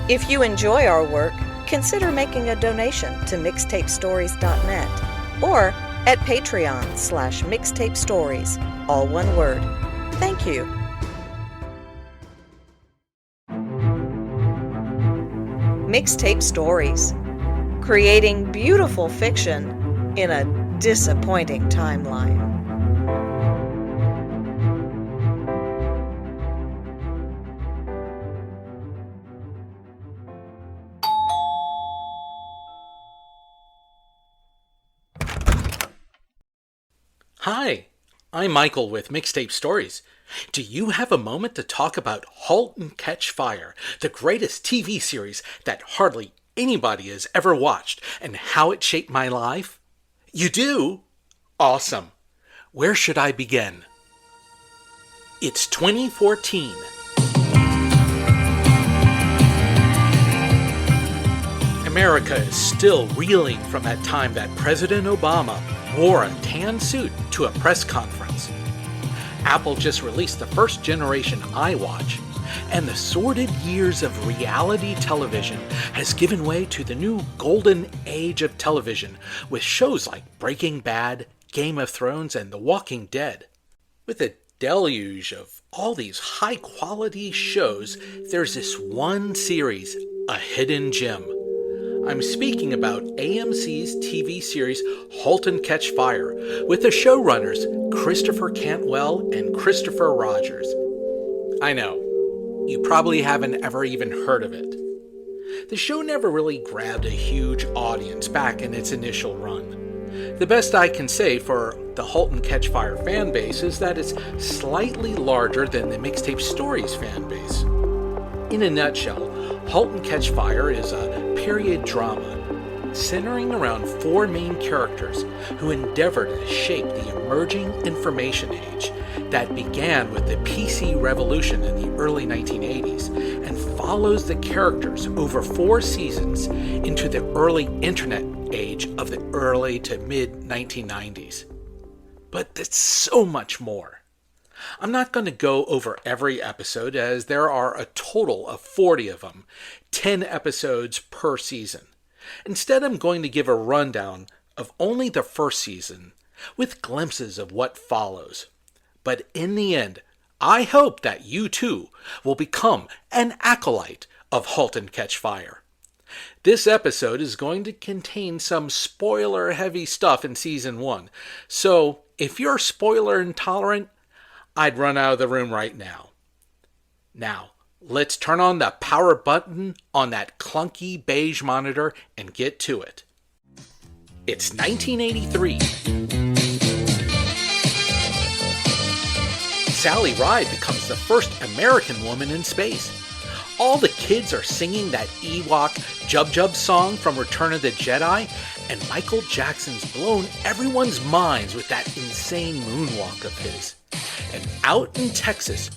If you enjoy our work, consider making a donation to mixtapestories.net or at Patreon/mixtapestories, all one word. Thank you. Mixtape Stories, creating beautiful fiction in a disappointing timeline. Hi, I'm Michael with Mixtape Stories. Do you have a moment to talk about Halt and Catch Fire, the greatest TV series that hardly anybody has ever watched, and how it shaped my life? You do? Awesome. Where should I begin? It's 2014. America is still reeling from that time that President Obama wore a tan suit to a press conference. Apple just released the first generation iWatch, and the sordid years of reality television has given way to the new golden age of television with shows like Breaking Bad, Game of Thrones, and The Walking Dead. With a deluge of all these high-quality shows, there's this one series, a hidden gem. I'm speaking about AMC's TV series Halt and Catch Fire, with the showrunners Christopher Cantwell and Christopher Rogers. I know, you probably haven't ever even heard of it. The show never really grabbed a huge audience back in its initial run. The best I can say for the Halt and Catch Fire fan base is that it's slightly larger than the Mixtape Stories fan base. In a nutshell, Halt and Catch Fire is a period drama centering around four main characters who endeavor to shape the emerging information age that began with the PC revolution in the early 1980s and follows the characters over 4 seasons into the early internet age of the early to mid 1990s. But it's so much more. I'm not going to go over every episode as there are a total of 40 of them, 10 episodes per season. Instead, I'm going to give a rundown of only the first season with glimpses of what follows. But in the end, I hope that you too will become an acolyte of Halt and Catch Fire. This episode is going to contain some spoiler-heavy stuff in Season 1, so if you're spoiler intolerant, I'd run out of the room right now. Now, let's turn on the power button on that clunky beige monitor and get to it. It's 1983. Sally Ride becomes the first American woman in space. All the kids are singing that Ewok Jub Jub song from Return of the Jedi, and Michael Jackson's blown everyone's minds with that insane moonwalk of his. And out in Texas,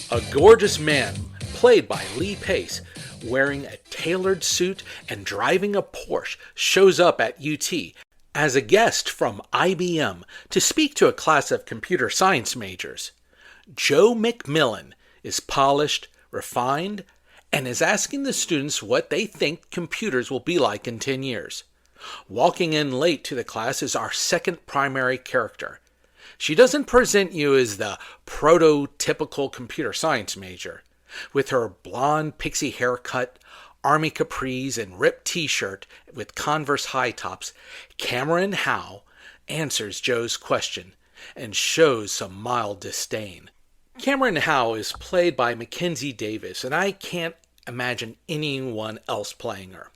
a gorgeous man, played by Lee Pace, wearing a tailored suit and driving a Porsche, shows up at UT as a guest from IBM to speak to a class of computer science majors. Joe McMillan is polished, refined, and is asking the students what they think computers will be like in 10 years. Walking in late to the class is our second primary character. She doesn't present you as the prototypical computer science major. With her blonde pixie haircut, army capris, and ripped t-shirt with Converse high tops, Cameron Howe answers Joe's question and shows some mild disdain. Cameron Howe is played by Mackenzie Davis, and I can't imagine anyone else playing her.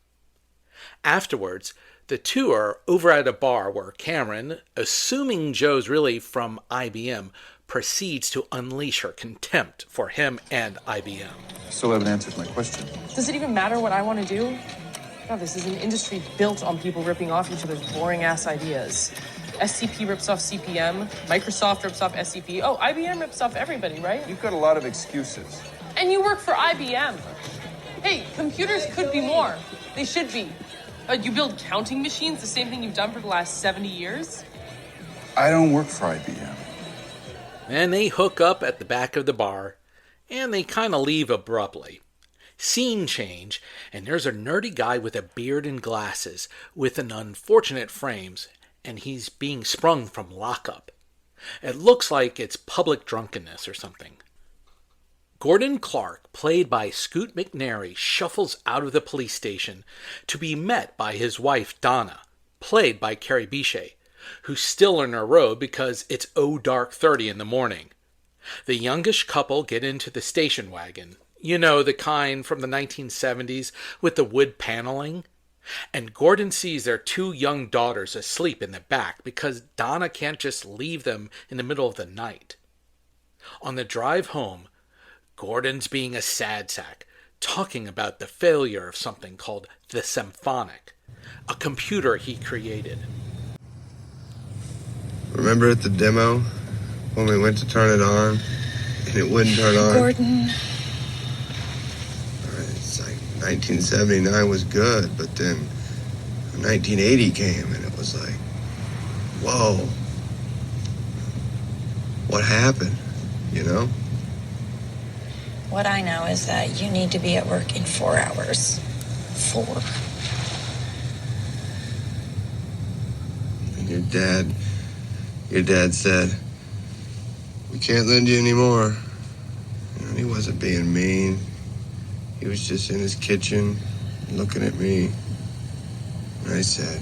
Afterwards, the two are over at a bar where Cameron, assuming Joe's really from IBM, proceeds to unleash her contempt for him and IBM. Still haven't answered my question. Does it even matter what I want to do? God, this is an industry built on people ripping off each other's boring-ass ideas. SCP rips off CPM, Microsoft rips off SCP. Oh, IBM rips off everybody, right? You've got a lot of excuses. And you work for IBM. Hey, computers could be more. They should be. You build counting machines, the same thing you've done for the last 70 years? I don't work for IBM. And they hook up at the back of the bar, and they kind of leave abruptly. Scene change, and there's a nerdy guy with a beard and glasses with an unfortunate frames, and he's being sprung from lockup. It looks like it's public drunkenness or something. Gordon Clark, played by Scoot McNairy, shuffles out of the police station to be met by his wife Donna, played by Carrie Bichet, who's still in her robe because it's dark 30 in the morning. The youngish couple get into the station wagon, you know, the kind from the 1970s with the wood paneling. And Gordon sees their 2 young daughters asleep in the back because Donna can't just leave them in the middle of the night. On the drive home, Gordon's being a sad sack, talking about the failure of something called the Symphonic, a computer he created. Remember at the demo when we went to turn it on and it wouldn't turn on? Gordon. It's like 1979 was good, but then 1980 came and it was like, whoa, what happened, you know? What I know is that you need to be at work in 4 hours. 4. And your dad said, we can't lend you anymore. And he wasn't being mean. He was just in his kitchen looking at me. And I said,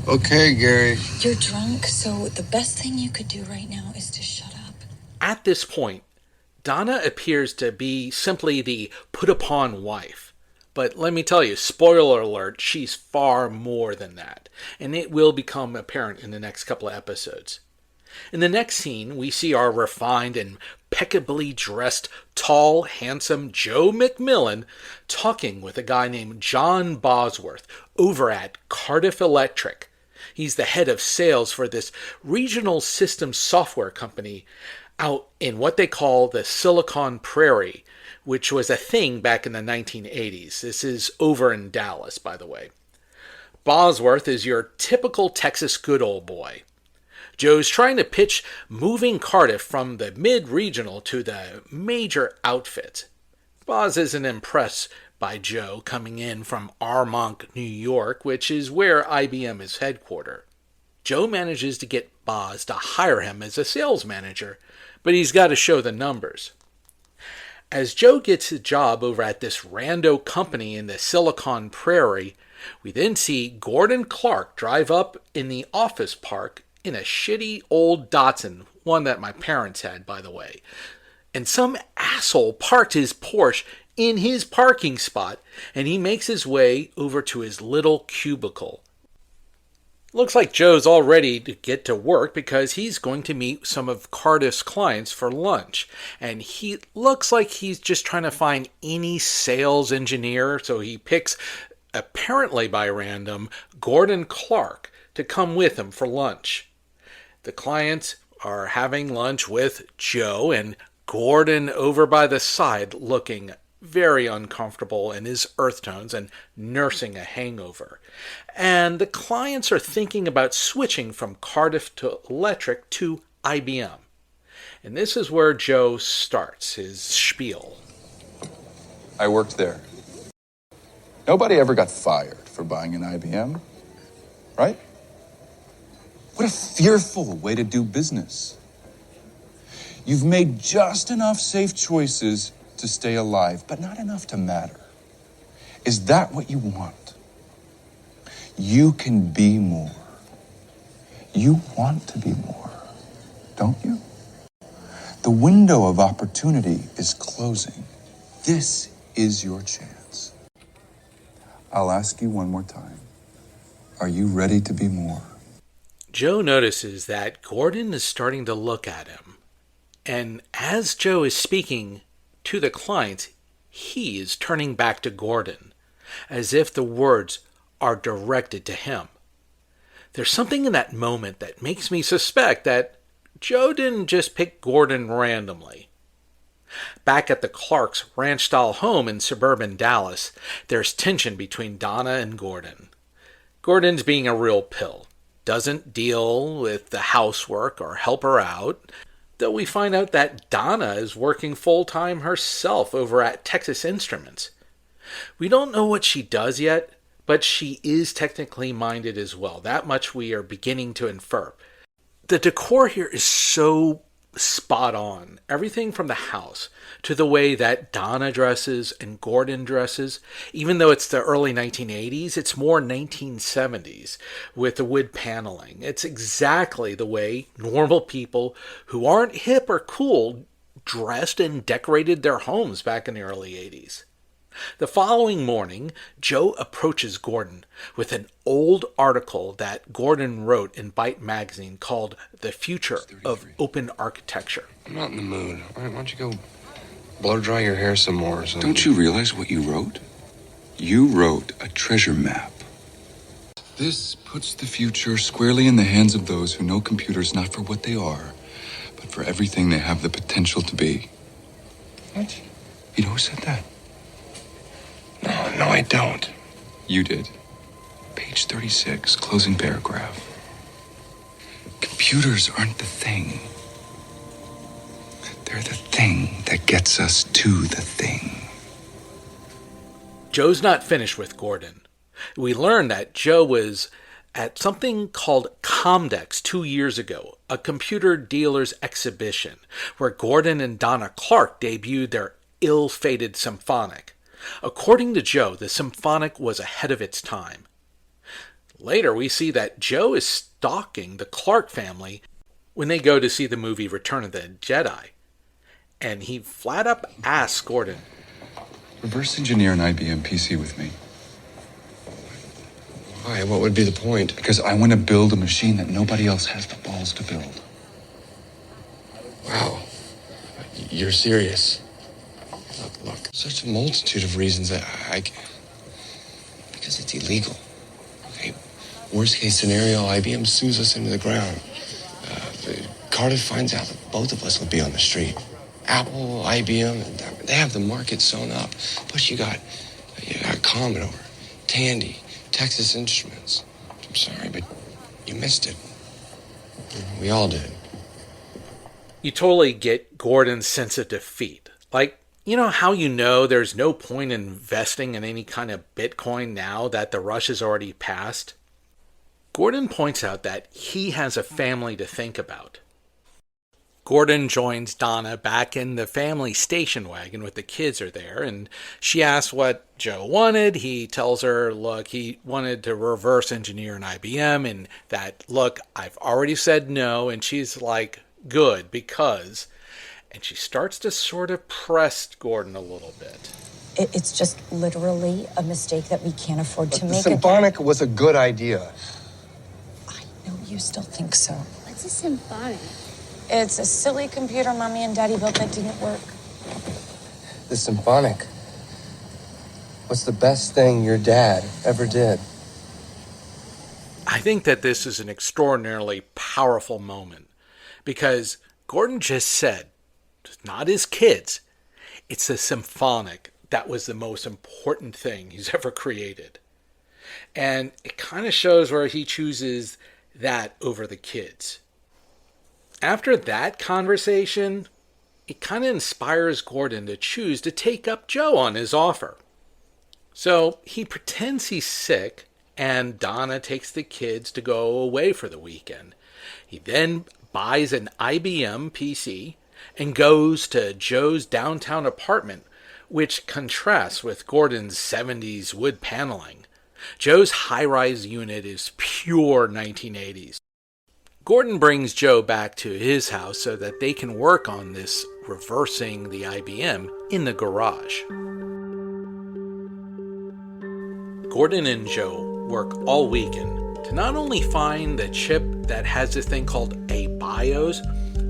okay, Gary. You're drunk, so the best thing you could do right now is to shut up. At this point, Donna appears to be simply the put-upon wife. But let me tell you, spoiler alert, she's far more than that. And it will become apparent in the next couple of episodes. In the next scene, we see our refined and impeccably dressed, tall, handsome Joe McMillan talking with a guy named John Bosworth over at Cardiff Electric. He's the head of sales for this regional systems software company out in what they call the Silicon Prairie, which was a thing back in the 1980s. This is over in Dallas, by the way. Bosworth is your typical Texas good old boy. Joe's trying to pitch moving Cardiff from the mid-regional to the major outfit. Boz isn't impressed by Joe coming in from Armonk, New York, which is where IBM is headquartered. Joe manages to get Boz to hire him as a sales manager, but he's got to show the numbers. As Joe gets a job over at this rando company in the Silicon Prairie, we then see Gordon Clark drive up in the office park in a shitty old Datsun, one that my parents had, by the way. And some asshole parked his Porsche in his parking spot, and he makes his way over to his little cubicle. Looks like Joe's all ready to get to work because he's going to meet some of Cardiff's clients for lunch. And he looks like he's just trying to find any sales engineer, so he picks, apparently by random, Gordon Clark to come with him for lunch. The clients are having lunch with Joe and Gordon over by the side looking very uncomfortable in his earth tones and nursing a hangover. And the clients are thinking about switching from Cardiff to Electric to IBM. And this is where Joe starts his spiel. I worked there. Nobody ever got fired for buying an IBM, right? What a fearful way to do business. You've made just enough safe choices to stay alive, but not enough to matter. Is that what you want? You can be more. You want to be more, don't you? The window of opportunity is closing. This is your chance. I'll ask you one more time. Are you ready to be more? Joe notices that Gordon is starting to look at him. And as Joe is speaking to the client, he is turning back to Gordon, as if the words are directed to him. There's something in that moment that makes me suspect that Joe didn't just pick Gordon randomly. Back at the Clark's ranch-style home in suburban Dallas, there's tension between Donna and Gordon. Gordon's being a real pill, doesn't deal with the housework or help her out, Though we find out that Donna is working full-time herself over at Texas Instruments. We don't know what she does yet, but she is technically minded as well. That much we are beginning to infer. The decor here is so spot on. Everything from the house to the way that Donna dresses and Gordon dresses. Even though it's the early 1980s, it's more 1970s with the wood paneling. It's exactly the way normal people who aren't hip or cool dressed and decorated their homes back in the early 80s. The following morning, Joe approaches Gordon with an old article that Gordon wrote in Byte magazine called The Future of Open Architecture. I'm not in the mood. All right, why don't you go blow dry your hair some more or something? Don't you realize what you wrote? You wrote a treasure map. This puts the future squarely in the hands of those who know computers not for what they are, but for everything they have the potential to be. What? You know who said that? No, I don't. You did. Page 36, closing paragraph. Computers aren't the thing. They're the thing that gets us to the thing. Joe's not finished with Gordon. We learn that Joe was at something called Comdex 2 years ago, a computer dealer's exhibition, where Gordon and Donna Clark debuted their ill-fated symphonic. According to Joe, the symphonic was ahead of its time. Later, we see that Joe is stalking the Clark family when they go to see the movie Return of the Jedi. And he flat up asks Gordon, Reverse engineer an IBM PC with me. Why? What would be the point? Because I want to build a machine that nobody else has the balls to build. Wow. You're serious. Look, such a multitude of reasons that because it's illegal. Okay, worst case scenario, IBM sues us into the ground. Cardiff finds out that both of us will be on the street. Apple, IBM, they have the market sewn up. Plus you got Commodore, Tandy, Texas Instruments. I'm sorry, but you missed it. We all did. You totally get Gordon's sense of defeat. Like, you know how you know there's no point in investing in any kind of Bitcoin now that the rush is already past? Gordon points out that he has a family to think about. Gordon joins Donna back in the family station wagon with the kids are there, and she asks what Joe wanted. He tells her, look, he wanted to reverse engineer an IBM, and that, look, I've already said no, and she's like, good, because... And she starts to sort of press Gordon a little bit. It's just literally a mistake that we can't afford to The make symphonic again. was a good idea. I know you still think so. What's a symphonic? It's a silly computer Mommy and Daddy built that didn't work. The symphonic was the best thing your dad ever did. I think that this is an extraordinarily powerful moment because Gordon just said, it's not his kids, it's the symphonic that was the most important thing he's ever created. And it kind of shows where he chooses that over the kids. After that conversation, it kind of inspires Gordon to choose to take up Joe on his offer. So he pretends he's sick, and Donna takes the kids to go away for the weekend. He then buys an IBM PC and goes to Joe's downtown apartment, which contrasts with Gordon's 70s wood paneling. Joe's high-rise unit is pure 1980s. Gordon brings Joe back to his house so that they can work on this reversing the IBM in the garage. Gordon and Joe work all weekend to not only find the chip that has this thing called a BIOS,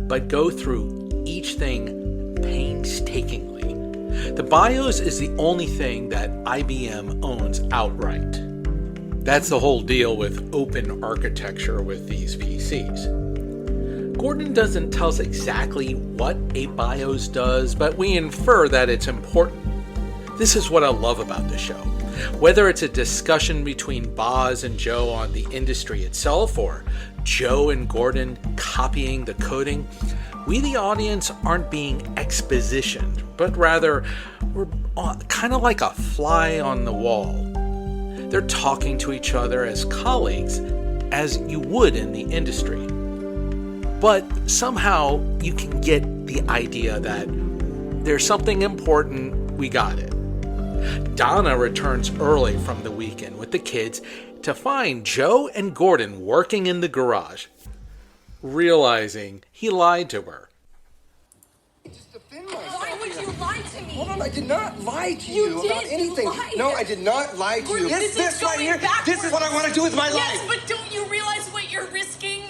but go through each thing painstakingly. The BIOS is the only thing that IBM owns outright. That's the whole deal with open architecture with these PCs. Gordon doesn't tell us exactly what a BIOS does, but we infer that it's important. This is what I love about the show. Whether it's a discussion between Boz and Joe on the industry itself, or Joe and Gordon copying the coding, we the audience aren't being expositioned, but rather we're kind of like a fly on the wall. They're talking to each other as colleagues, as you would in the industry. But somehow you can get the idea that there's something important, we got it. Donna returns early from the weekend with the kids to find Joe and Gordon working in the garage, realizing he lied to her. Why would you lie to me? Hold on, I did not lie to you about did. anything. You lied. No, I did not lie to you. This is right going here, backwards. this is what I want to do with my Yes, life. but don't you realize what you're risking?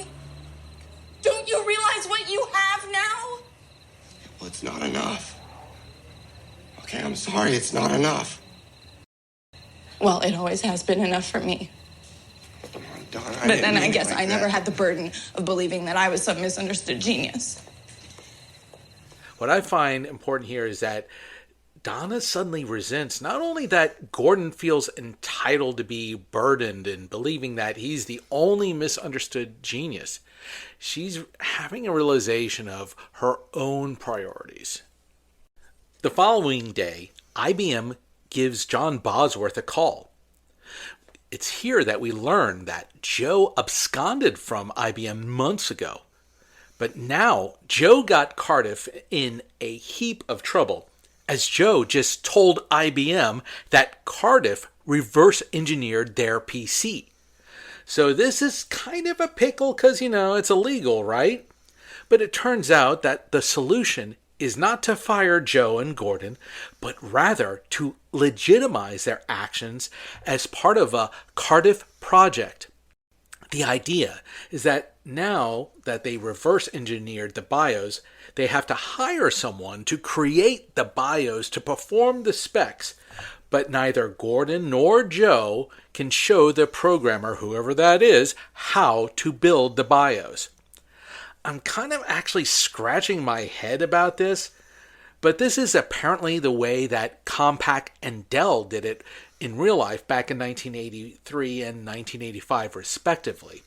Don't you realize what you have now? Well, it's not enough. Okay, I'm sorry, it's not enough. Well, it always has been enough for me. Come on, Donna, But then I didn't guess mean it I like never that. had the burden of believing that I was some misunderstood genius. What I find important here is that Donna suddenly resents not only that Gordon feels entitled to be burdened and believing that he's the only misunderstood genius, she's having a realization of her own priorities. The following day, IBM gives John Bosworth a call. It's here that we learn that Joe absconded from IBM months ago. But now, Joe got Cardiff in a heap of trouble, as Joe just told IBM that Cardiff reverse engineered their PC. So this is kind of a pickle because, it's illegal, right? But it turns out that the solution is not to fire Joe and Gordon, but rather to legitimize their actions as part of a Cardiff project. The idea is that now that they reverse engineered the BIOS, they have to hire someone to create the BIOS to perform the specs, but neither Gordon nor Joe can show the programmer, whoever that is, how to build the BIOS. I'm kind of actually scratching my head about this, but this is apparently the way that Compaq and Dell did it in real life back in 1983 and 1985 respectively.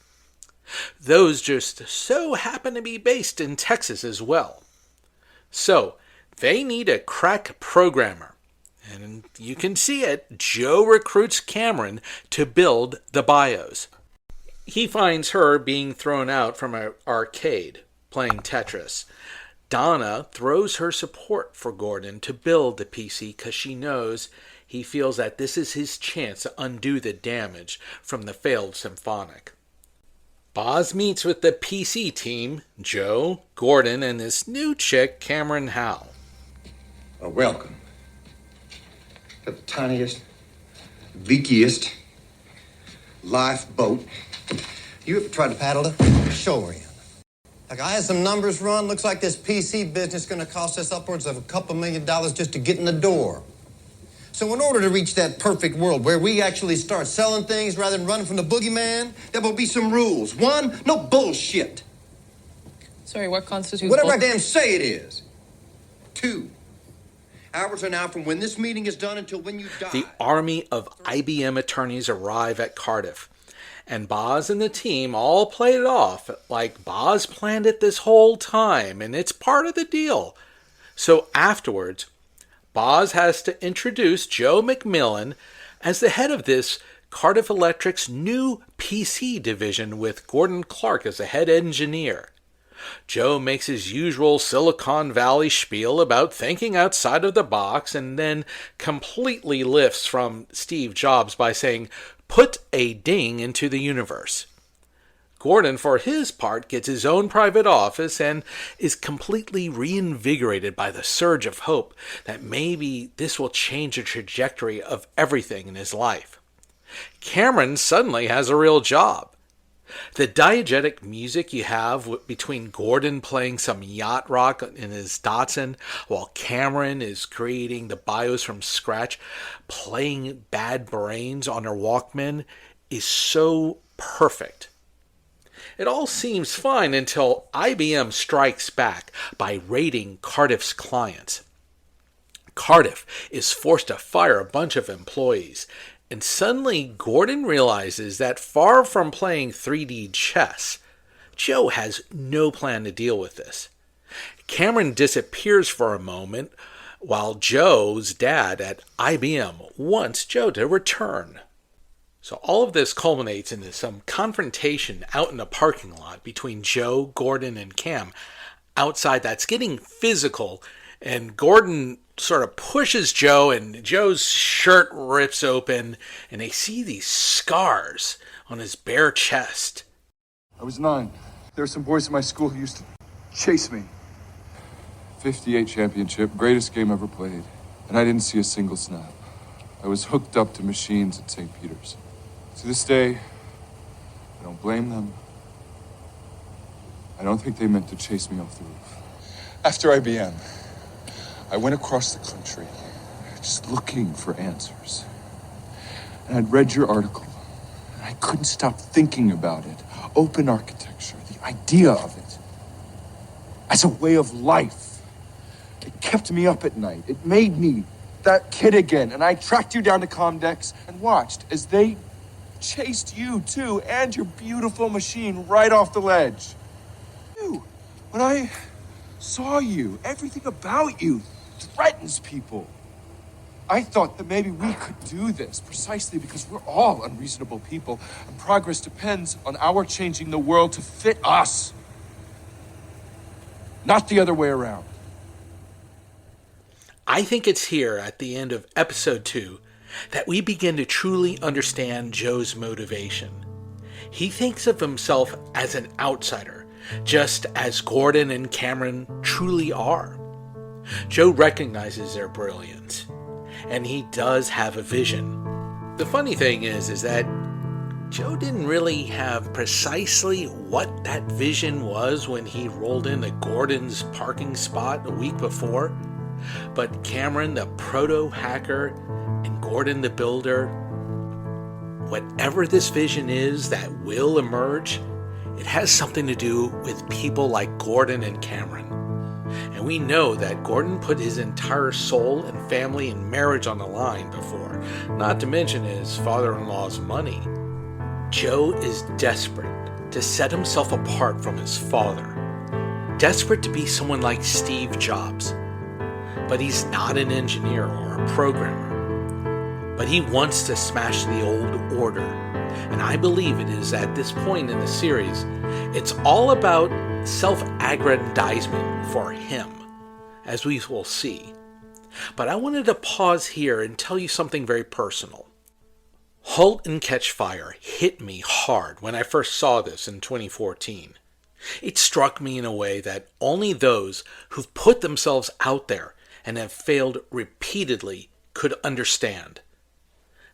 Those just so happen to be based in Texas as well. So, they need a crack programmer. And you can see it, Joe recruits Cameron to build the BIOS. He finds her being thrown out from an arcade, playing Tetris. Donna throws her support for Gordon to build the PC because she knows he feels that this is his chance to undo the damage from the failed symphonic. Boz meets with the PC team, Joe, Gordon, and this new chick, Cameron Howe. Welcome to the tiniest, leakiest lifeboat you ever tried to paddle a shore in. Like, I had some numbers run. Looks like this PC business is going to cost us upwards of $2 million just to get in the door. So in order to reach that perfect world where we actually start selling things rather than running from the boogeyman, there will be some rules. One, no bullshit. Sorry, what constitutes Whatever I damn say it is. Two, hours are now from when this meeting is done until when you die. The army of IBM attorneys arrive at Cardiff, and Boz and the team all play it off like Boz planned it this whole time, and it's part of the deal. So afterwards, Boz has to introduce Joe McMillan as the head of this Cardiff Electric's new PC division with Gordon Clark as the head engineer. Joe makes his usual Silicon Valley spiel about thinking outside of the box and then completely lifts from Steve Jobs by saying, "Put a ding into the universe." Gordon, for his part, gets his own private office and is completely reinvigorated by the surge of hope that maybe this will change the trajectory of everything in his life. Cameron suddenly has a real job. The diegetic music you have between Gordon playing some yacht rock in his Datsun while Cameron is creating the BIOS from scratch, playing Bad Brains on her Walkman, is so perfect. It all seems fine until IBM strikes back by raiding Cardiff's clients. Cardiff is forced to fire a bunch of employees, and suddenly Gordon realizes that far from playing 3D chess, Joe has no plan to deal with this. Cameron disappears for a moment while Joe's dad at IBM wants Joe to return. So all of this culminates into some confrontation out in the parking lot between Joe, Gordon, and Cam outside that's getting physical, and Gordon sort of pushes Joe, and Joe's shirt rips open, and they see these scars on his bare chest. I was 9. There were some boys in my school who used to chase me. 58 championship, greatest game ever played. And I didn't see a single snap. I was hooked up to machines at St. Peter's. To this day, I don't blame them. I don't think they meant to chase me off the roof. After IBM, I went across the country just looking for answers. And I'd read your article, and I couldn't stop thinking about it. Open architecture, the idea of it, as a way of life. It kept me up at night. It made me that kid again. And I tracked you down to Comdex and watched as they chased you, too, and your beautiful machine right off the ledge. When I saw you, everything about you threatens people. I thought that maybe we could do this precisely because we're all unreasonable people, and progress depends on our changing the world to fit us, not the other way around. I think it's here at the end of episode 2 that we begin to truly understand Joe's motivation. He thinks of himself as an outsider, just as Gordon and Cameron truly are. Joe recognizes their brilliance, and he does have a vision. The funny thing is that Joe didn't really have precisely what that vision was when he rolled into Gordon's parking spot a week before. But Cameron, the proto-hacker, and Gordon, the builder, whatever this vision is that will emerge, it has something to do with people like Gordon and Cameron. And we know that Gordon put his entire soul and family and marriage on the line before, not to mention his father-in-law's money. Joe is desperate to set himself apart from his father, desperate to be someone like Steve Jobs. But he's not an engineer or a programmer. But he wants to smash the old order. And I believe it is at this point in the series, it's all about self-aggrandizement for him, as we will see. But I wanted to pause here and tell you something very personal. Halt and Catch Fire hit me hard when I first saw this in 2014. It struck me in a way that only those who've put themselves out there and have failed repeatedly could understand.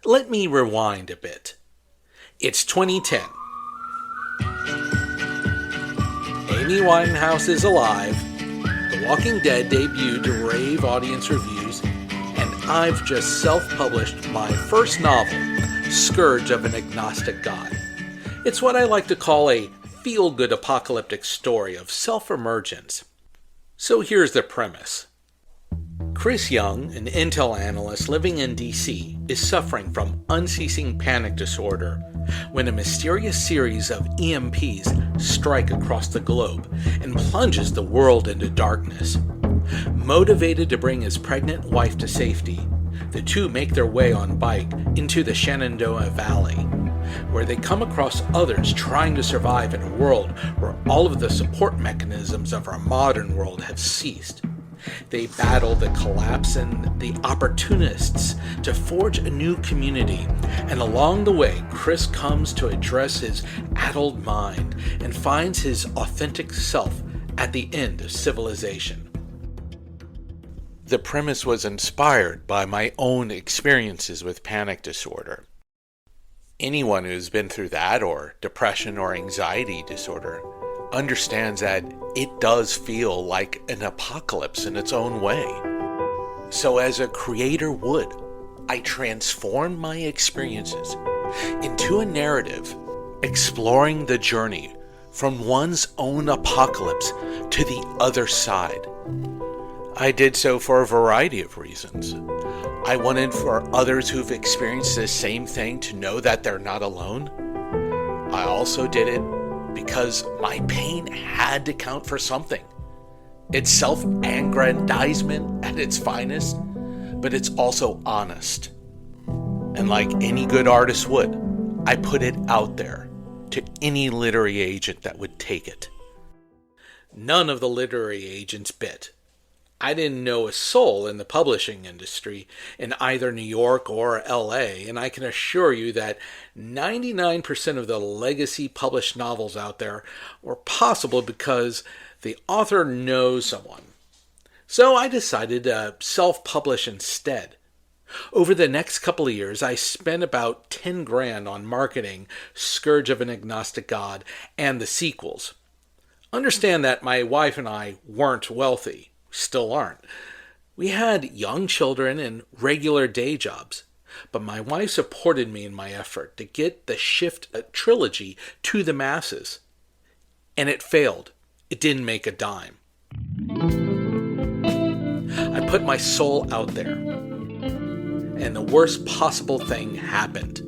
Let me rewind a bit. It's 2010. Amy Winehouse is alive. The Walking Dead debuted to rave audience reviews, and I've just self-published my first novel, Scourge of an Agnostic God. It's what I like to call a feel-good apocalyptic story of self-emergence. So here's the premise. Chris Young, an Intel analyst living in DC, is suffering from unceasing panic disorder when a mysterious series of EMPs strike across the globe and plunges the world into darkness. Motivated to bring his pregnant wife to safety, the two make their way on bike into the Shenandoah Valley, where they come across others trying to survive in a world where all of the support mechanisms of our modern world have ceased. They battle the collapse and the opportunists to forge a new community, and along the way, Chris comes to address his addled mind and finds his authentic self at the end of civilization. The premise was inspired by my own experiences with panic disorder. Anyone who's been through that, or depression or anxiety disorder, understands that it does feel like an apocalypse in its own way. So as a creator would, I transformed my experiences into a narrative exploring the journey from one's own apocalypse to the other side. I did so for a variety of reasons. I wanted for others who've experienced the same thing to know that they're not alone. I also did it because my pain had to count for something. It's self-aggrandizement at its finest, but it's also honest. And like any good artist would, I put it out there to any literary agent that would take it. None of the literary agents bit. I didn't know a soul in the publishing industry in either New York or LA, and I can assure you that 99% of the legacy published novels out there were possible because the author knows someone. So I decided to self-publish instead. Over the next couple of years, I spent about 10 grand on marketing Scourge of an Agnostic God and the sequels. Understand that my wife and I weren't wealthy. Still aren't. We had young children and regular day jobs, but my wife supported me in my effort to get the Shift trilogy to the masses. And it failed. It didn't make a dime. I put my soul out there, and the worst possible thing happened.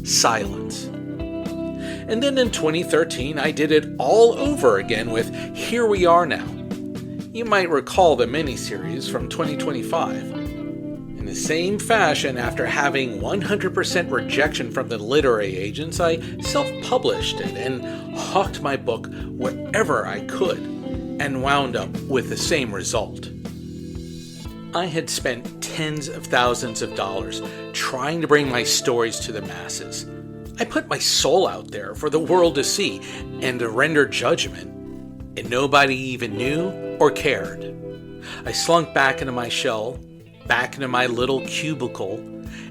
Silence. And then in 2013, I did it all over again with Here We Are Now. You might recall the miniseries from 2025. In the same fashion, after having 100% rejection from the literary agents, I self-published it and hawked my book wherever I could, and wound up with the same result. I had spent tens of thousands of dollars trying to bring my stories to the masses. I put my soul out there for the world to see and to render judgment, and nobody even knew or cared. I slunk back into my shell, back into my little cubicle,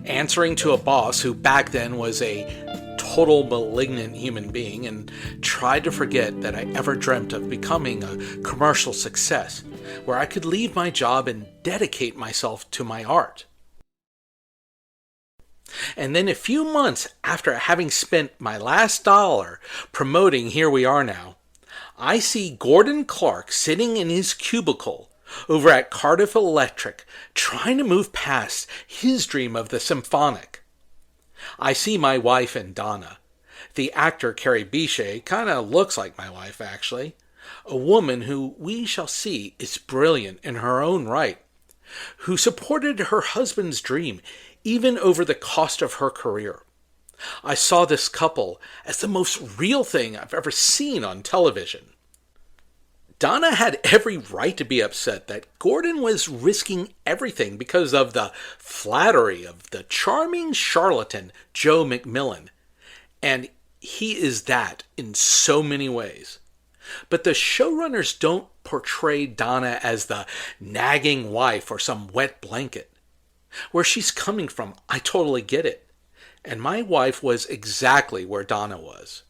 answering to a boss who back then was a total malignant human being, and tried to forget that I ever dreamt of becoming a commercial success, where I could leave my job and dedicate myself to my art. And then a few months after having spent my last dollar promoting Here We Are Now, I see Gordon Clark sitting in his cubicle over at Cardiff Electric trying to move past his dream of the symphonic. I see my wife and Donna. The actor Carrie Bichet kind of looks like my wife, actually. A woman who we shall see is brilliant in her own right, who supported her husband's dream even over the cost of her career. I saw this couple as the most real thing I've ever seen on television. Donna had every right to be upset that Gordon was risking everything because of the flattery of the charming charlatan Joe McMillan, and he is that in so many ways. But the showrunners don't portray Donna as the nagging wife or some wet blanket. Where she's coming from, I totally get it. And my wife was exactly where Donna was.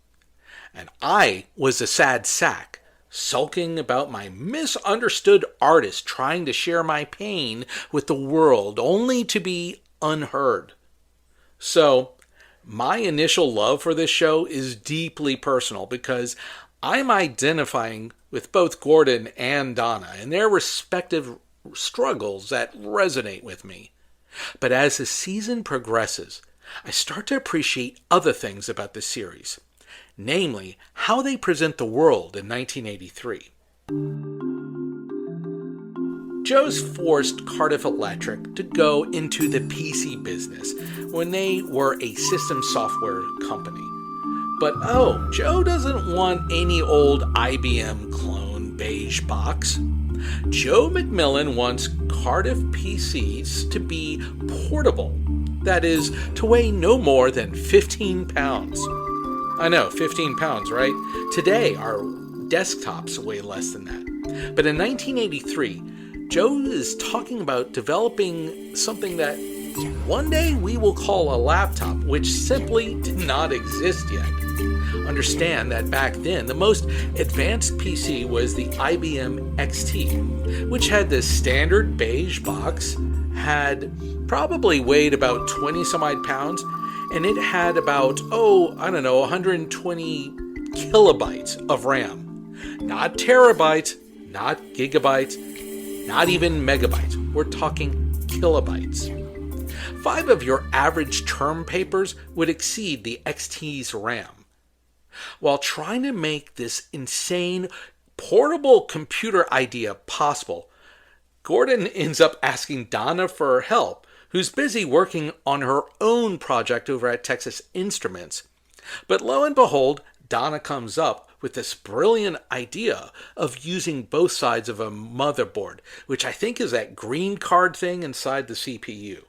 And I was a sad sack, sulking about my misunderstood artist trying to share my pain with the world, only to be unheard. So, my initial love for this show is deeply personal because I'm identifying with both Gordon and Donna and their respective struggles that resonate with me. But as the season progresses, I start to appreciate other things about the series, namely how they present the world in 1983. Joe's forced Cardiff Electric to go into the PC business when they were a system software company. But Joe doesn't want any old IBM clone beige box. Joe McMillan wants Cardiff PCs to be portable. That is, to weigh no more than 15 pounds. I know, 15 pounds, right? Today, our desktops weigh less than that. But in 1983, Joe is talking about developing something that one day we will call a laptop, which simply did not exist yet. Understand that back then, the most advanced PC was the IBM XT, which had the standard beige box, had probably weighed about 20 some odd pounds, and it had about, 120 kilobytes of RAM. Not terabytes, not gigabytes, not even megabytes. We're talking kilobytes. 5 of your average term papers would exceed the XT's RAM. While trying to make this insane portable computer idea possible, Gordon ends up asking Donna for help, who's busy working on her own project over at Texas Instruments. But lo and behold, Donna comes up with this brilliant idea of using both sides of a motherboard, which I think is that green card thing inside the CPU.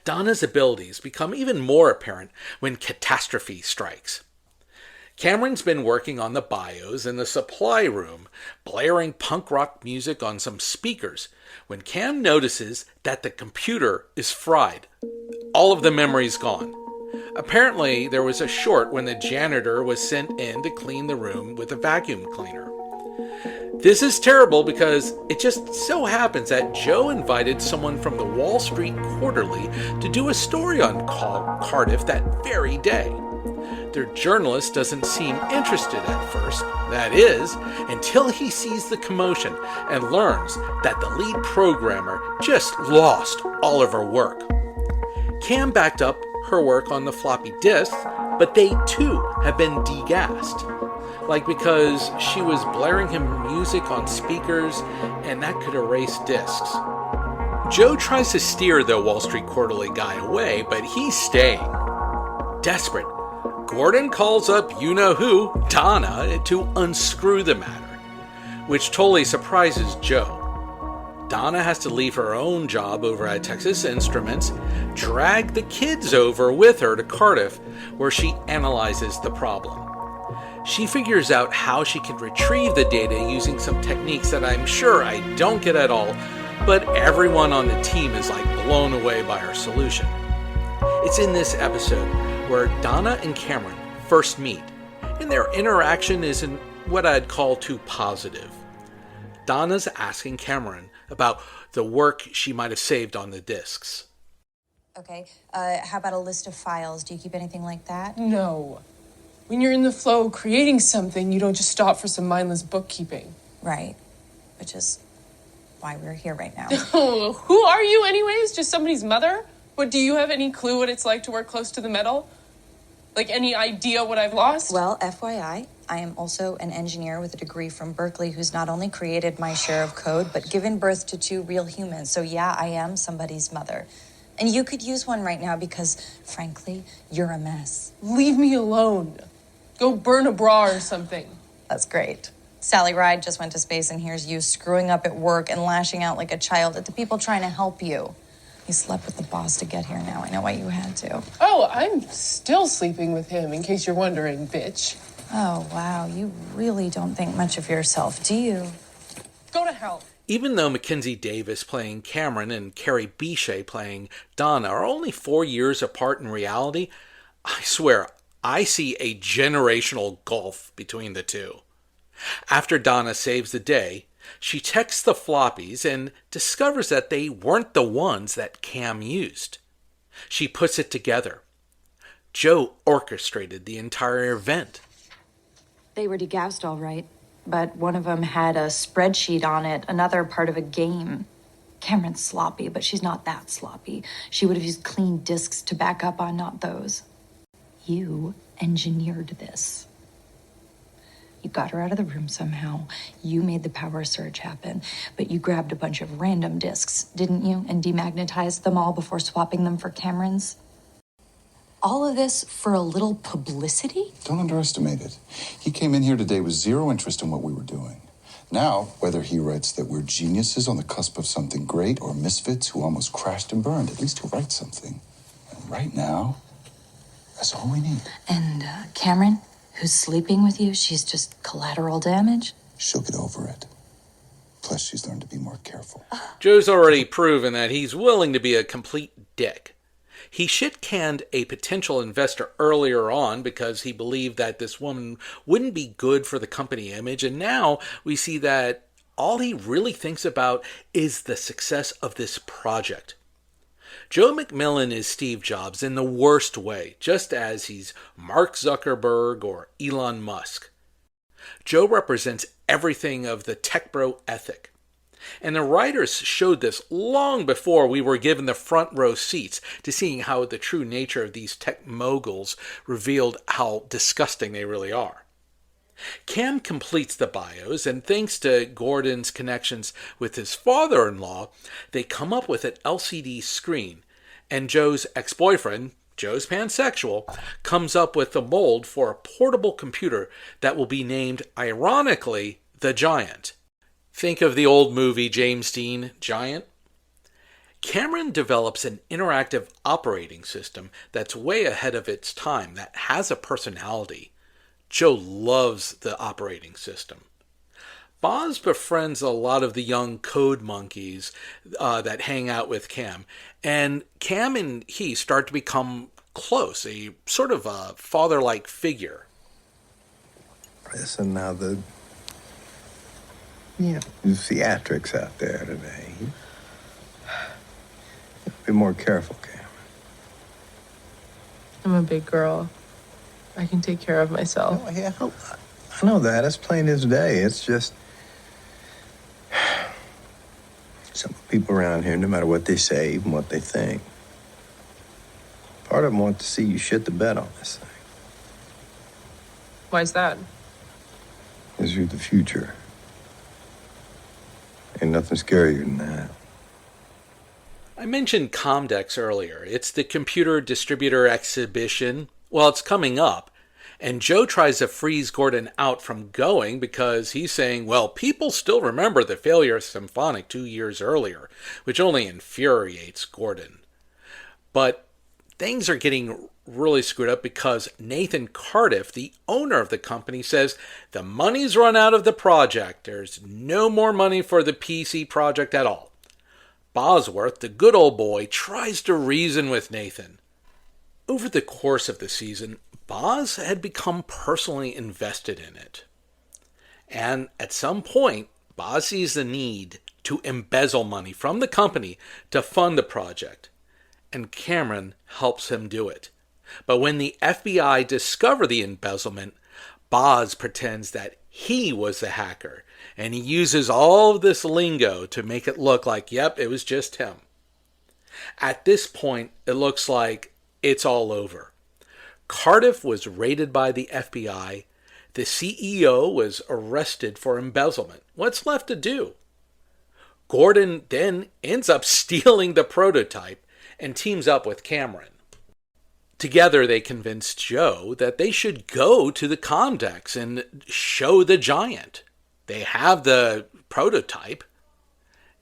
Donna's abilities become even more apparent when catastrophe strikes. Cameron's been working on the BIOS in the supply room, blaring punk rock music on some speakers, when Cam notices that the computer is fried. All of the memory's gone. Apparently, there was a short when the janitor was sent in to clean the room with a vacuum cleaner. This is terrible because it just so happens that Joe invited someone from the Wall Street Quarterly to do a story on Cardiff that very day. Their journalist doesn't seem interested at first, that is, until he sees the commotion and learns that the lead programmer just lost all of her work. Cam backed up her work on the floppy disk, but they too have been degassed. Like because she was blaring him music on speakers and that could erase disks. Joe tries to steer the Wall Street Quarterly guy away, but he's staying. Desperate, Gordon calls up you-know-who, Donna, to unscrew the matter, which totally surprises Joe. Donna has to leave her own job over at Texas Instruments, drag the kids over with her to Cardiff, where she analyzes the problem. She figures out how she can retrieve the data using some techniques that I'm sure I don't get at all, but everyone on the team is like blown away by her solution. It's in this episode where Donna and Cameron first meet, and their interaction isn't what I'd call too positive. Donna's asking Cameron about the work she might have saved on the discs. Okay, how about a list of files? Do you keep anything like that? No. When you're in the flow of creating something, you don't just stop for some mindless bookkeeping. Right, which is why we're here right now. Oh, who are you anyways? Just somebody's mother? But do you have any clue what it's like to work close to the metal? Like any idea what I've lost? Well, FYI, I am also an engineer with a degree from Berkeley who's not only created my share of code, but given birth to 2 real humans. So yeah, I am somebody's mother. And you could use one right now because, frankly, you're a mess. Leave me alone. Go burn a bra or something. That's great. Sally Ride just went to space and here's you screwing up at work and lashing out like a child at the people trying to help you. You slept with the boss to get here now. I know why you had to. Oh, I'm still sleeping with him, in case you're wondering, bitch. Oh, wow. You really don't think much of yourself, do you? Go to hell. Even though Mackenzie Davis playing Cameron and Carrie Bichet playing Donna are only 4 years apart in reality, I swear, I see a generational gulf between the two. After Donna saves the day, she checks the floppies and discovers that they weren't the ones that Cam used. She puts it together. Joe orchestrated the entire event. They were degassed all right, but one of them had a spreadsheet on it, another part of a game. Cameron's sloppy, but she's not that sloppy. She would have used clean disks to back up on, not those. You engineered this. You got her out of the room somehow. You made the power surge happen, but you grabbed a bunch of random disks, didn't you? And demagnetized them all before swapping them for Cameron's. All of this for a little publicity? Don't underestimate it. He came in here today with zero interest in what we were doing. Now, whether he writes that we're geniuses on the cusp of something great or misfits who almost crashed and burned, at least he'll write something. And right now, that's all we need. And Cameron, who's sleeping with you, she's just collateral damage? She'll get over it. Plus, she's learned to be more careful. Joe's already proven that he's willing to be a complete dick. He shit-canned a potential investor earlier on because he believed that this woman wouldn't be good for the company image, and now we see that all he really thinks about is the success of this project. Joe McMillan is Steve Jobs in the worst way, just as he's Mark Zuckerberg or Elon Musk. Joe represents everything of the tech bro ethic. And the writers showed this long before we were given the front row seats to seeing how the true nature of these tech moguls revealed how disgusting they really are. Cam completes the bios, and thanks to Gordon's connections with his father-in-law, they come up with an LCD screen, and Joe's ex-boyfriend, Joe's pansexual, comes up with the mold for a portable computer that will be named, ironically, the Giant. Think of the old movie James Dean, Giant. Cameron develops an interactive operating system that's way ahead of its time, that has a personality. Joe loves the operating system. Boz befriends a lot of the young code monkeys that hang out with Cam, and Cam and he start to become close, a sort of a father-like figure. Listen, now the theatrics out there today. Be more careful, Cam. I'm a big girl. I can take care of myself. Oh, yeah, I know that. It's plain as day. It's just... some people around here, no matter what they say, even what they think, part of them want to see you shit the bed on this thing. Why's that? Because you're the future. Ain't nothing scarier than that. I mentioned Comdex earlier. It's the Computer Distributor Exhibition. Well, it's coming up, and Joe tries to freeze Gordon out from going because he's saying, well, people still remember the failure of Symphonic 2 years earlier, which only infuriates Gordon. But things are getting really screwed up because Nathan Cardiff, the owner of the company, says the money's run out of the project. There's no more money for the PC project at all. Bosworth, the good old boy, tries to reason with Nathan. Over the course of the season, Boz had become personally invested in it. And at some point, Boz sees the need to embezzle money from the company to fund the project. And Cameron helps him do it. But when the FBI discover the embezzlement, Boz pretends that he was the hacker. And he uses all of this lingo to make it look like, yep, it was just him. At this point, it looks like it's all over. Cardiff was raided by the FBI. The CEO was arrested for embezzlement. What's left to do? Gordon then ends up stealing the prototype and teams up with Cameron. Together, they convince Joe that they should go to the Comdex and show the Giant. They have the prototype.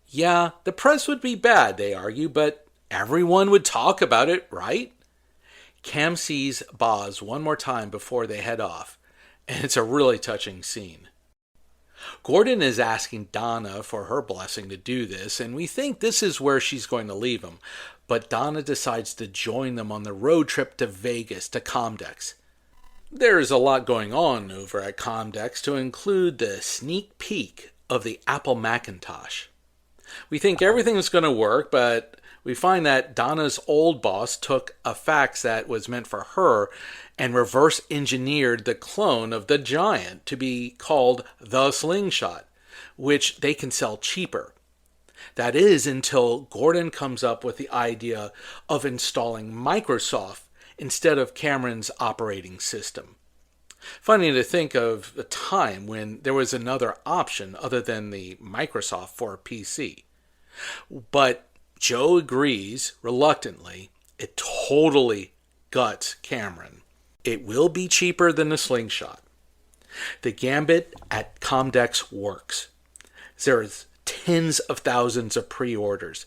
Yeah, the press would be bad, they argue, but everyone would talk about it, right? Cam sees Boz one more time before they head off, and it's a really touching scene. Gordon is asking Donna for her blessing to do this, and we think this is where she's going to leave him, but Donna decides to join them on the road trip to Vegas to Comdex. There's a lot going on over at Comdex, to include the sneak peek of the Apple Macintosh. We think everything's going to work, but we find that Donna's old boss took a fax that was meant for her and reverse engineered the clone of the Giant to be called the Slingshot, which they can sell cheaper. That is until Gordon comes up with the idea of installing Microsoft instead of Cameron's operating system. Funny to think of a time when there was another option other than the Microsoft for a PC. But Joe agrees, reluctantly. It totally guts Cameron. It will be cheaper than the Slingshot. The gambit at Comdex works. There's tens of thousands of pre-orders.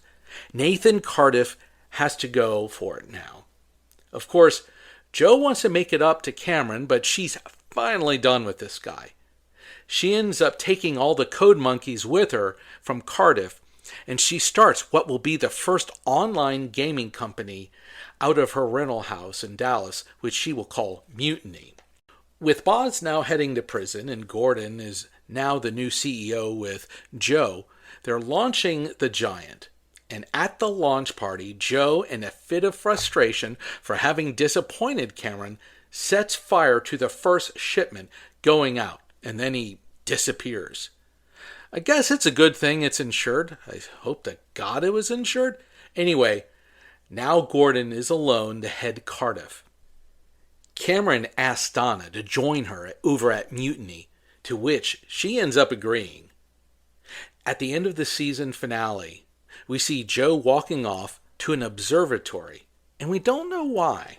Nathan Cardiff has to go for it now. Of course, Joe wants to make it up to Cameron, but she's finally done with this guy. She ends up taking all the code monkeys with her from Cardiff, and she starts what will be the first online gaming company out of her rental house in Dallas, which she will call Mutiny. With Boz now heading to prison and Gordon is now the new CEO with Joe, they're launching the Giant. And at the launch party, Joe, in a fit of frustration for having disappointed Cameron, sets fire to the first shipment going out, and then he disappears. I guess it's a good thing it's insured. I hope to God it was insured. Anyway, now Gordon is alone to head Cardiff. Cameron asks Donna to join her over at Mutiny, to which she ends up agreeing. At the end of the season finale, we see Joe walking off to an observatory, and we don't know why.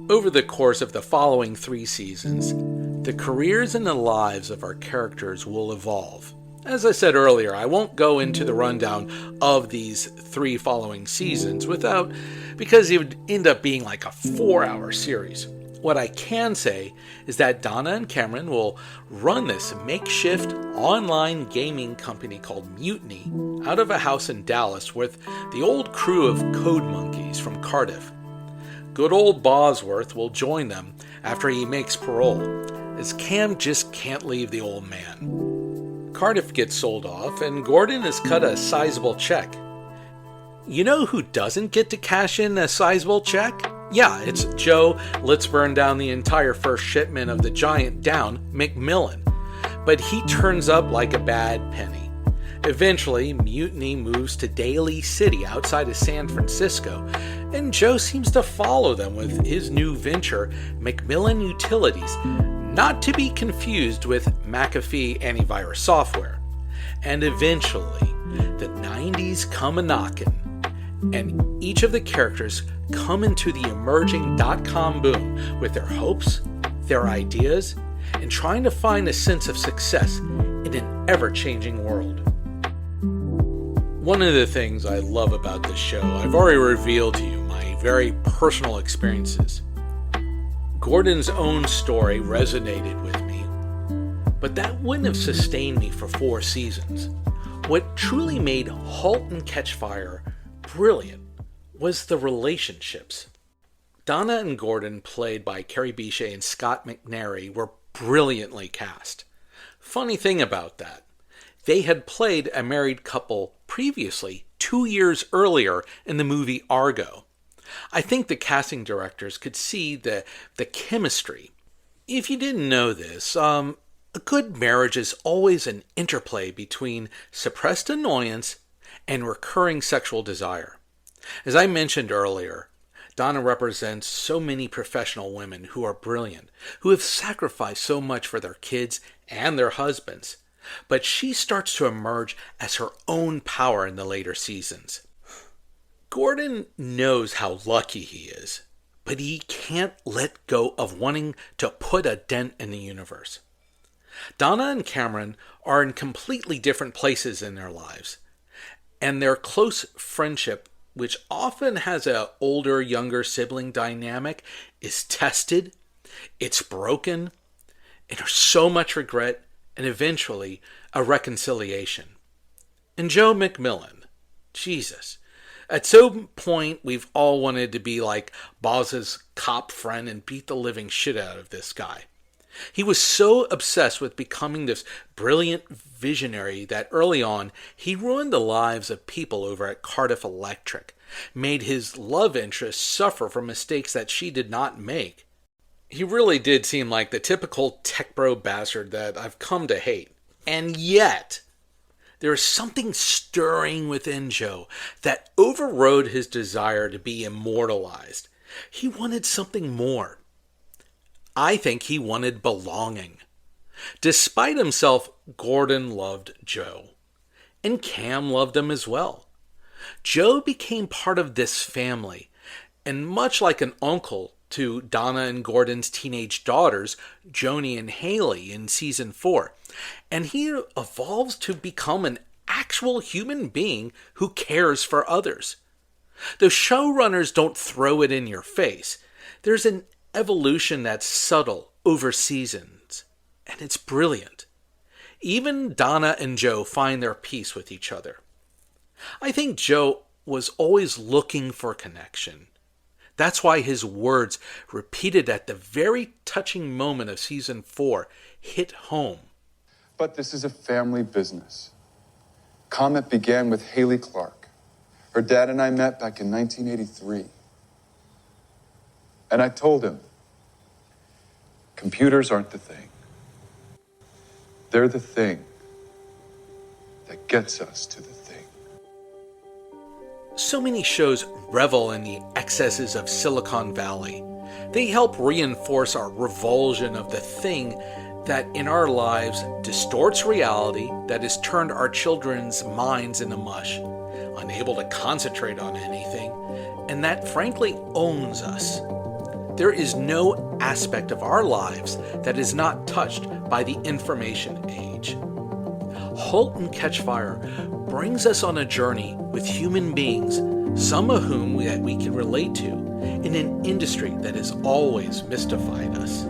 Over the course of the following 3 seasons, the careers and the lives of our characters will evolve. As I said earlier, I won't go into the rundown of these 3 following seasons because it would end up being like a 4-hour series. What I can say is that Donna and Cameron will run this makeshift online gaming company called Mutiny out of a house in Dallas with the old crew of Code Monkeys from Cardiff. Good old Bosworth will join them after he makes parole, as Cam just can't leave the old man. Cardiff gets sold off, and Gordon is cut a sizable check. You know who doesn't get to cash in a sizable check? Yeah, it's Joe. Let's burn down the entire first shipment of the giant down, McMillan. But he turns up like a bad penny. Eventually, Mutiny moves to Daly City outside of San Francisco, and Joe seems to follow them with his new venture, Macmillan Utilities, not to be confused with McAfee antivirus software. And eventually, the 90s come a-knockin', and each of the characters come into the emerging Dotcom boom with their hopes, their ideas, and trying to find a sense of success in an ever-changing world. One of the things I love about this show, I've already revealed to you my very personal experiences. Gordon's own story resonated with me, but that wouldn't have sustained me for 4 seasons. What truly made Halt and Catch Fire brilliant was the relationships. Donna and Gordon, played by Carrie Bechet and Scott McNary, were brilliantly cast. Funny thing about that, they had played a married couple previously 2 years earlier in the movie Argo. I think the casting directors could see the chemistry. If you didn't know this, a good marriage is always an interplay between suppressed annoyance and recurring sexual desire. As I mentioned earlier, Donna represents so many professional women who are brilliant, who have sacrificed so much for their kids and their husbands. But she starts to emerge as her own power in the later seasons. Gordon knows how lucky he is, but he can't let go of wanting to put a dent in the universe. Donna and Cameron are in completely different places in their lives, and their close friendship, which often has an older-younger sibling dynamic, is tested, it's broken, and there's so much regret, and eventually a reconciliation. And Joe McMillan, Jesus. At some point, we've all wanted to be like Boz's cop friend and beat the living shit out of this guy. He was so obsessed with becoming this brilliant visionary that early on, he ruined the lives of people over at Cardiff Electric, made his love interest suffer from mistakes that she did not make. He really did seem like the typical tech bro bastard that I've come to hate. And yet, there is something stirring within Joe that overrode his desire to be immortalized. He wanted something more. I think he wanted belonging. Despite himself, Gordon loved Joe. And Cam loved him as well. Joe became part of this family, and much like an uncle to Donna and Gordon's teenage daughters, Joni and Haley, in season 4. And he evolves to become an actual human being who cares for others. The showrunners don't throw it in your face. There's an evolution that's subtle over seasons, and it's brilliant. Even Donna and Joe find their peace with each other. I think Joe was always looking for connection. That's why his words, repeated at the very touching moment of season 4, hit home. But this is a family business. Comet began with Haley Clark. Her dad and I met back in 1983. And I told him, computers aren't the thing. They're the thing that gets us to the thing. So many shows revel in the excesses of Silicon Valley. They help reinforce our revulsion of the thing that in our lives distorts reality, that has turned our children's minds into mush, unable to concentrate on anything, and that frankly owns us. There is no aspect of our lives that is not touched by the information age. Halt and Catch Fire brings us on a journey with human beings, some of whom we can relate to, in an industry that has always mystified us.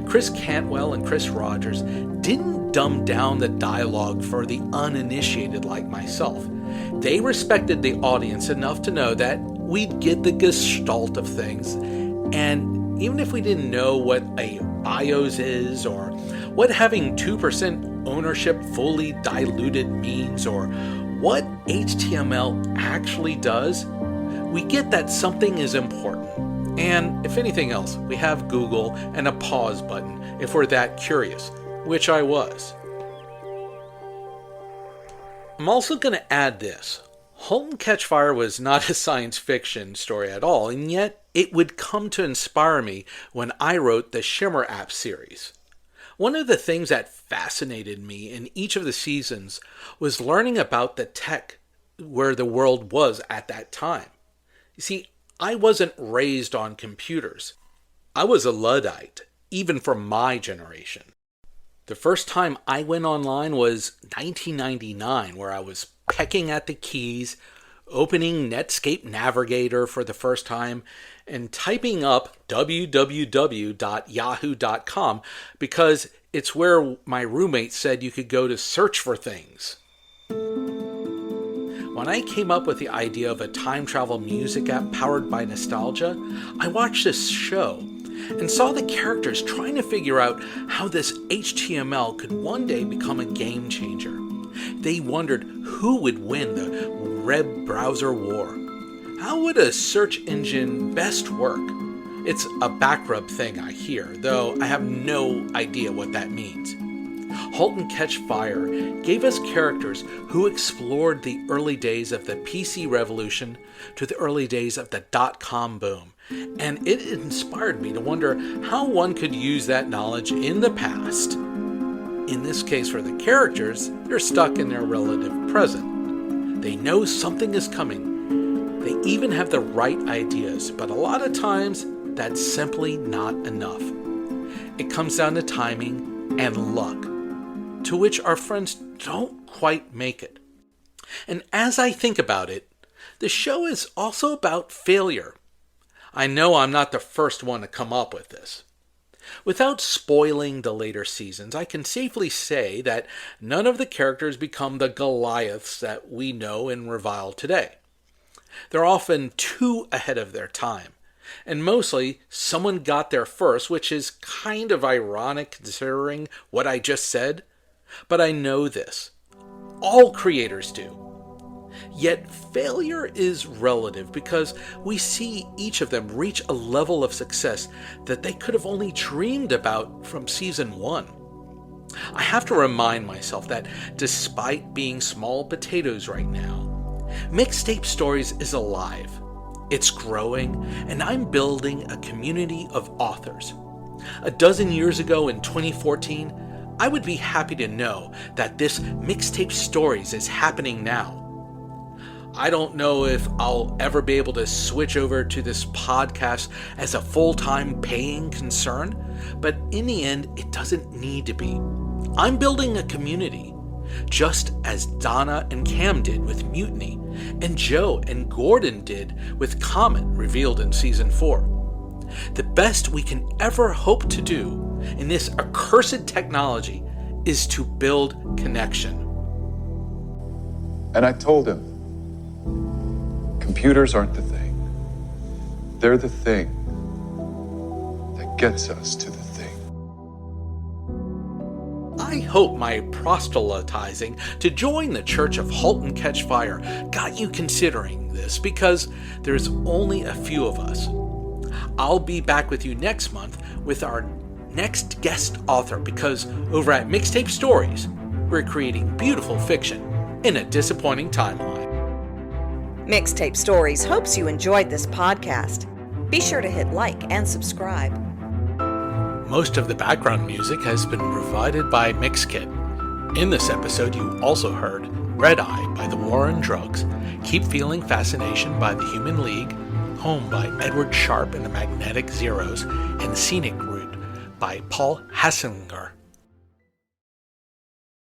Chris Cantwell and Chris Rogers didn't dumb down the dialogue for the uninitiated like myself. They respected the audience enough to know that we'd get the gestalt of things, and even if we didn't know what a BIOS is, or what having 2% ownership fully diluted means, or what HTML actually does, we get that something is important. And if anything else, we have Google and a pause button if we're that curious, which I was. I'm also going to add this. Halt and Catch Fire was not a science fiction story at all, and yet it would come to inspire me when I wrote the Shimmer app series. One of the things that fascinated me in each of the seasons was learning about the tech where the world was at that time. You see, I wasn't raised on computers. I was a Luddite, even for my generation. The first time I went online was 1999, where I was pecking at the keys, opening Netscape Navigator for the first time, and typing up www.yahoo.com because it's where my roommate said you could go to search for things. When I came up with the idea of a time travel music app powered by nostalgia, I watched this show and saw the characters trying to figure out how this HTML could one day become a game changer. They wondered who would win the web browser war. How would a search engine best work? It's a backrub thing I hear, though I have no idea what that means. Halt and Catch Fire gave us characters who explored the early days of the PC revolution to the early days of the Dotcom boom, and it inspired me to wonder how one could use that knowledge in the past. In this case, for the characters, they're stuck in their relative present. They know something is coming. They even have the right ideas, but a lot of times, that's simply not enough. It comes down to timing and luck, to which our friends don't quite make it. And as I think about it, the show is also about failure. I know I'm not the first one to come up with this. Without spoiling the later seasons, I can safely say that none of the characters become the Goliaths that we know and revile today. They're often too ahead of their time, and mostly someone got there first, which is kind of ironic considering what I just said. But I know this. All creators do. Yet failure is relative because we see each of them reach a level of success that they could have only dreamed about from season 1. I have to remind myself that despite being small potatoes right now, Mixtape Stories is alive. It's growing, and I'm building a community of authors. A dozen years ago in 2014, I would be happy to know that this Mixtape Stories is happening now. I don't know if I'll ever be able to switch over to this podcast as a full-time paying concern, but in the end, it doesn't need to be. I'm building a community, just as Donna and Cam did with Mutiny, and Joe and Gordon did with Comet, revealed in Season 4. The best we can ever hope to do in this accursed technology is to build connection. And I told him, computers aren't the thing. They're the thing that gets us to the thing. I hope my proselytizing to join the Church of Halt and Catch Fire got you considering this, because there's only a few of us. I'll be back with you next month with our next guest author, because over at Mixtape Stories, we're creating beautiful fiction in a disappointing timeline. Mixtape Stories hopes you enjoyed this podcast. Be sure to hit like and subscribe. Most of the background music has been provided by Mixkit. In this episode, you also heard Red Eye by The War on Drugs, Keep Feeling Fascination by The Human League, Home by Edward Sharpe and the Magnetic Zeros, and Scenic Route by Paul Hassinger.